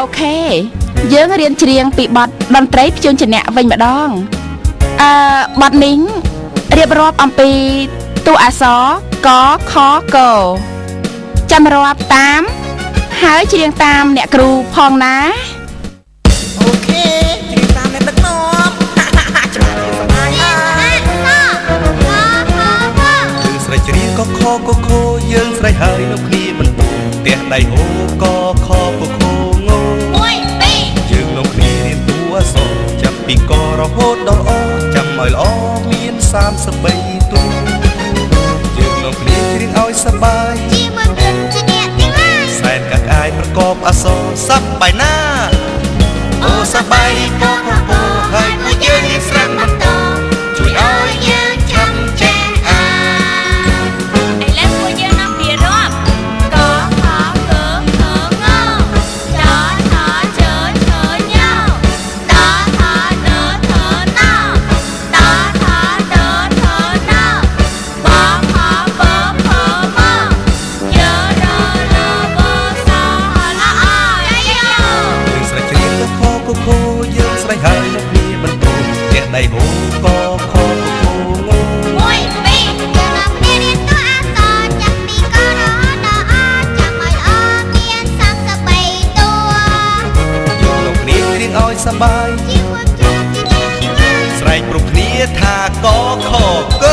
អូខេយើងរៀនច្រៀងពីបទតន្ត្រីភ្ជួរចនៈវិញម្ដងបទនេះរៀបរាប់អំពីតួអក្សរកខកចាំរាប់តាមហើយច្រៀងតាមអ្នកគ្រូផងណាអូខេច្រៀងតាមអ្នកដឹកនាំច្បាស់សប្បាយហើយយើងស្រីច្រៀងកខកយើងស្រីហើយនៅគ្នាបន្ទូផ្ទះដៃហូកខកង1 2យើងនៅគ្នារៀនតួអក្សរចាប់ពីករហូតដល់អចាំឲ្យល្អមាន33តួយើងនៅគ្នាច្រៀងឲ្យសប្បាយជាមួយទឹកជាអ្នកទាំងឡាយសែនកាក់អាយប្រកបអក្សរសប្បាយណាអូសប្បាយកកហើយពួកយើងរៀនស្រឹងបន្តជួយឲ្យយើងឆាប់ចេះអាឥឡូវពួកយើងនាំពីរាប់កខកខងចថជឆញតថដថណតថដថណបខបផមយើរលបសឡអយើងស្រែកច្រៀងកខកយើងស្រែកហើយនៅគ្នាបន្តផ្ទះដៃហូកខ1 2យើងនាំគ្នារៀនតួអក្សរចាប់ពីករហូតដល់អចាំឲ្យអមាន33តួយើងនាំគ្នារៀនឲ្យសប្បាយជាមួយចិត្តជាអ្នកស្រែកព្រមគ្នាថាកខក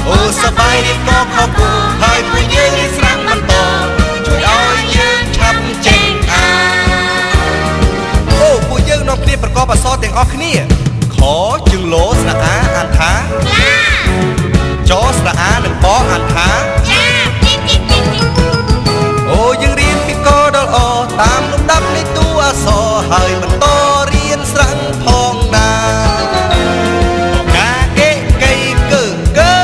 អូសប្បាយរៀនកខកហើយពួកយើងរៀនស្រឹងបន្តជួយឲ្យយើងឆាប់ចេះអាអូពួកយើងនាំគ្នាប្រកបអក្សរទាំងអស់គ្នាខជើងលោស្រៈអាអានថាឡាចស្រៈអានិងបអានថាចាអូយើងរៀនពីកដល់អតាមលំដាប់នៃតួអក្សរហើយបន្តរៀនស្រឹងផងណាកាកេកៃកើកើ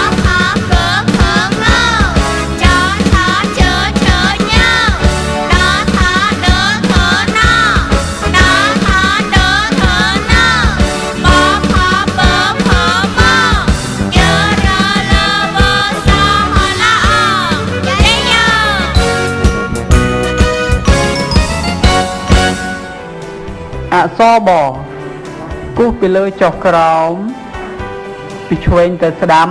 កខកខងចថជឆញតថដថណតថដថណបខបផមយើរលបសឡអយាយអក្សរបគូសពីលើចុះក្រោមពីឆ្វេងទៅស្ដាំ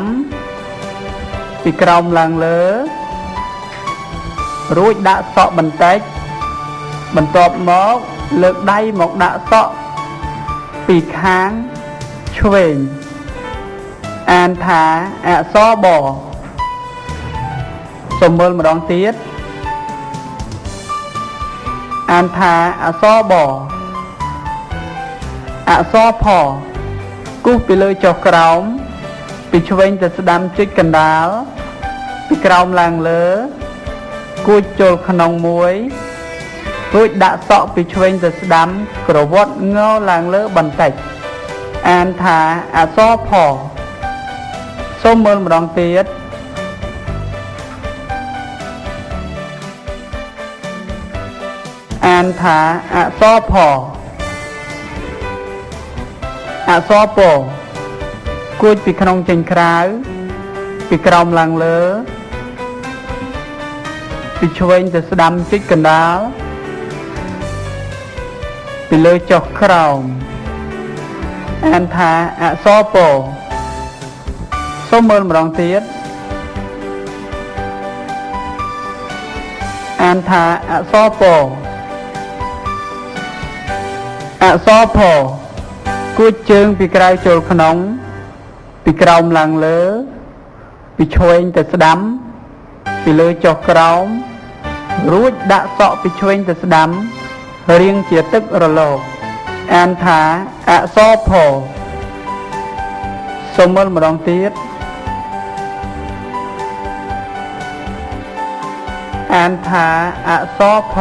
ពីក្រោមឡើងលើរួចដាក់សក់បន្តិចបន្ទាប់មកលើកដៃមកដាក់សក់ពីខាងឆ្វេងអានថាអក្សរបសូមមើលម្ដងទៀតអានថាអក្សរបអក្សរផគូសពីលើចុះក្រោមពីឆ្វេងទៅស្ដាំជិតកណ្ដាលពីក្រោមឡើងលើគួចចូលក្នុងមួយរួចដាក់សក់ពីឆ្វេងទៅស្ដាំក្រវាត់ងើឡើងលើបន្តិចអានថាអក្សរផសូមមើលម្ដងទៀតអានថាអក្សរផអក្សរពគួចពីក្នុងចេញក្រៅពីក្រោមឡើងលើពីឆ្វេងទៅស្ដាំជិតកណ្ដាលពីលើចុះក្រោមអានថាអក្សរពសូមមើលម្ដងទៀតអានថាអក្សរពអក្សរផគួចជើងពីក្រៅចូលក្នុងពីក្រោមឡើងលើពីឆ្វេងទៅស្ដាំពីលើចុះក្រោមរួចដាក់សក់ពីឆ្វេងទៅស្ដាំរាងជាទឹករលកអានថាអក្សរផសូមមើលម្ដងទៀតអានថាអក្សរផ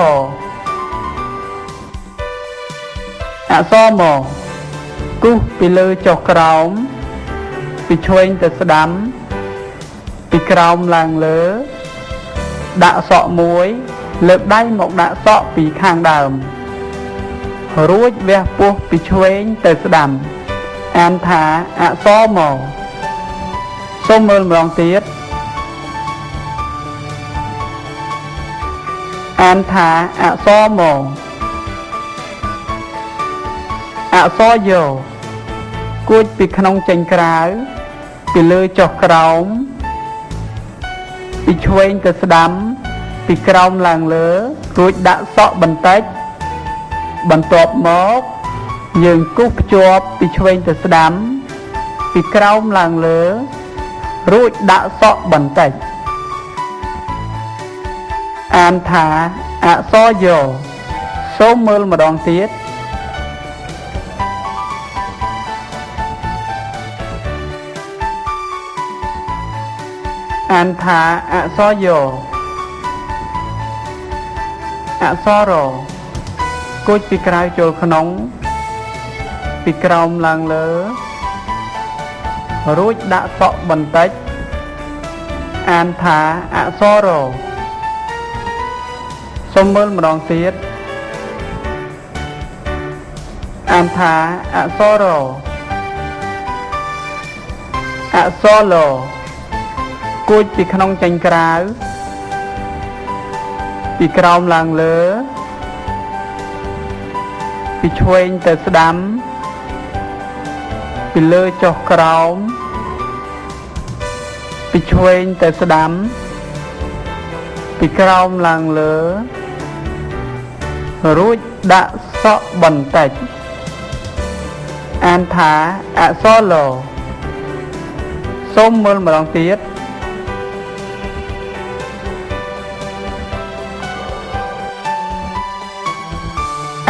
អក្សរមគូសពីលើចុះក្រោមពីឆ្វេងទៅស្ដាំពីក្រោមឡើងលើដាក់សក់មួយលើកដៃមកដាក់សក់ពីខាងដើមរួចវះពោះពីឆ្វេងទៅស្ដាំអានថាអក្សរមសូមមើលម្ដងទៀត អានថាអក្សរមអក្សរយោគួចពីក្នុងចេញក្រៅពីលើចុះក្រោមពីឆ្វេងទៅស្ដាំពីក្រោមឡើងលើរួចដាក់សក់បន្តិចបន្ទាប់មកយើងគូសភ្ជាប់ពីឆ្វេងទៅស្ដាំពីក្រោមឡើងលើរួចដាក់សក់បន្តិចអានថាអក្សរយោសូមមើលម្ដងទៀតអានថាអក្សរយោអក្សររគូចពីក្រៅចូលក្នុងពីក្រោមឡើងលើរួចដាក់សក់បន្តិចអានថាអក្សររសូមមើលម្ដងទៀតអានថាអក្សររអក្សរលគួចពីក្នុងចេញក្រៅពីក្រោមឡើងលើពីឆ្វេងទៅស្ដាំពីលើចុះក្រោមពីឆ្វេងទៅស្ដាំពីក្រោមឡើងលើរួចដាក់សក់បន្តិចអានថាអក្សរលសូមមើលម្ដងទៀត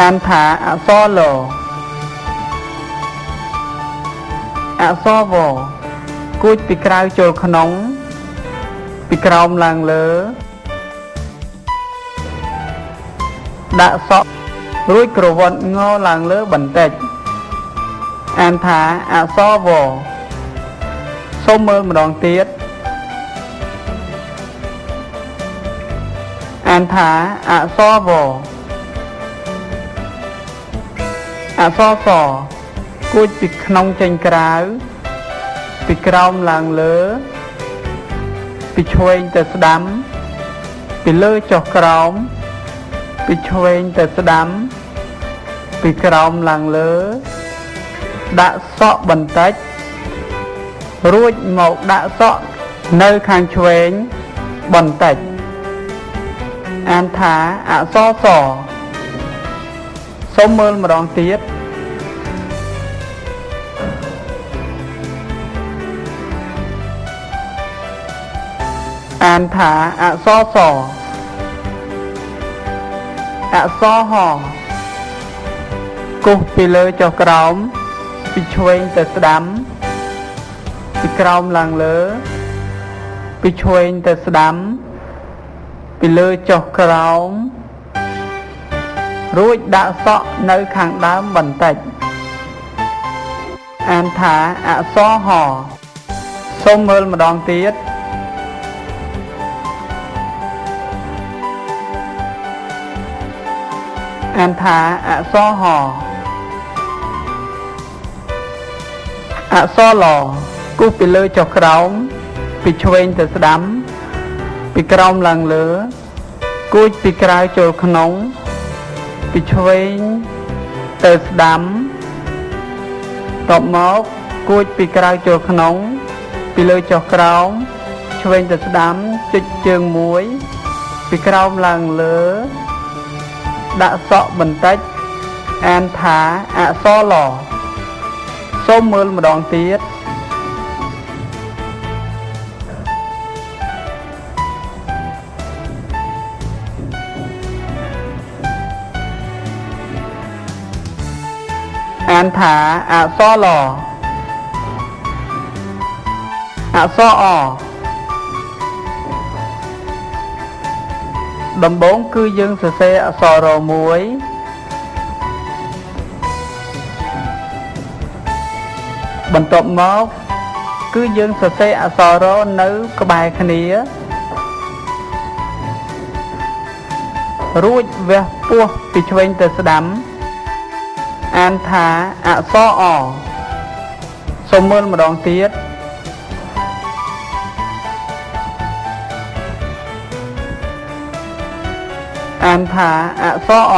អានថាអក្សរលអក្សរវគួចពីក្រៅចូលក្នុងពីក្រោមឡើងលើដាក់សក់រួចក្រវត់ងឡើងលើបន្តិចអានថាអក្សរវសូមមើលម្ដងទៀតអានថាអក្សរវអក្សរសគួចពីក្នុងចេញក្រៅពីក្រោមឡើងលើពីឆ្វេងទៅស្ដាំពីលើចុះក្រោមពីឆ្វេងទៅស្ដាំពីក្រោមឡើងលើដាក់សក់បន្តិចរួចមកដាក់សក់នៅខាងឆ្វេងបន្តិចអានថាអក្សរសសូមមើលម្ដងទៀតអានថាអក្សរសអក្សរហគូសពីលើចុះក្រោមពីឆ្វេងទៅស្ដាំពីក្រោមឡើងលើពីឆ្វេងទៅស្ដាំពីលើចុះក្រោមរួចដាក់សក់នៅខាងដើមបន្តិចអានថាអក្សរហសូមមើលម្ដងទៀតអានថាអក្សរហអក្សរលគូសពីលើចុះក្រោមពីឆ្វេងទៅស្ដាំពីក្រោមឡើងលើគួចពីក្រៅចូលក្នុងពីឆ្វេងទៅស្ដាំតបមកគួចពីក្រៅចូលក្នុងពីលើចុះក្រោមឆ្វេងទៅស្ដាំចុចជើងមួយពីក្រោមឡើងលើដាក់សក់បន្តិចអានថាអក្សរលសូមមើលម្ដងទៀតអានថាអក្សរលអក្សរអដំបូងគឺយើងសរសេរអក្សររមួយបន្ទាប់មកគឺយើងសរសេរអក្សររនៅក្បែរគ្នារួចវះពោះពីឆ្វេងទៅស្ដាំអានថាអក្សរអសូមមើលម្ដងទៀតអ អានថាអក្សរអ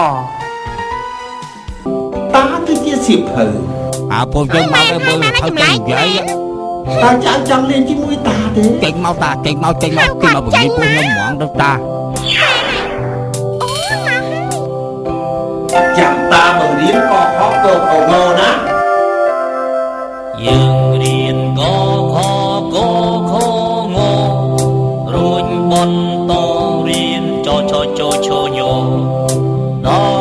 តាគឺជាសៀវភៅ ពួកយើងមកទៅមើលទៅចេញនិយាយ តាចាចង់លេងជាមួយតាទេ ចេញមកតាចេញមកពីមកបង្រៀនពួកខ្ញុំហ្មងទៅតា ចាំតាបង្រៀនកខកកងណា យើងរៀនកខកខងរួចបន្តរៀនចចចឈញដល់